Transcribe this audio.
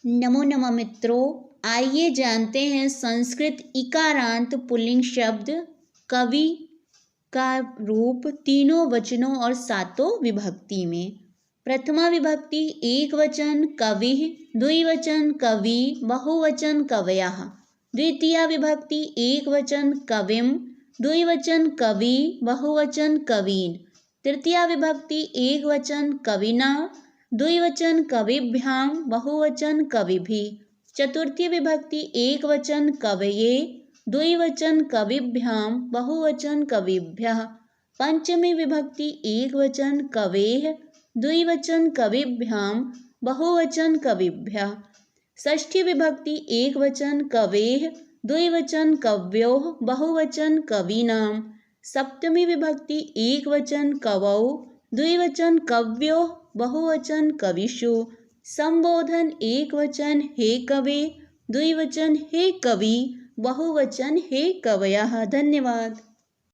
नमो नमः मित्रों, आइए जानते हैं संस्कृत इकारांत पुल्लिंग शब्द कवि का रूप तीनों वचनों और सातों विभक्ति में। प्रथमा विभक्ति एक वचन कविः, द्विवचन कवि, बहुवचन कवयः। द्वितीया विभक्ति एक वचन कविम्, द्विवचन कवि, बहुवचन कवीन्। तृतीया विभक्ति एक वचन कविना, द्विवचन कविभ्यां, बहुवचन कविभिः। चतुर्थी विभक्ति एक वचन कवये, द्विवचन कविभ्यां, बहुवचन कविभ्यः। पंचमी विभक्ति एक वचन कवेः, द्विवचन कविभ्यां, बहुवचन कविभ्यः। षष्ठी विभक्ति एक वचन कवेः, द्विवचन कव्योः, बहुवचन कवीनां। सप्तमी विभक्ति एक वचन कवौ, द्विवचन कव्योः, बहुवचन कविषु। संबोधन एक वचन हे कवे, द्विवचन हे कवि, बहुवचन हे कवयः। धन्यवाद।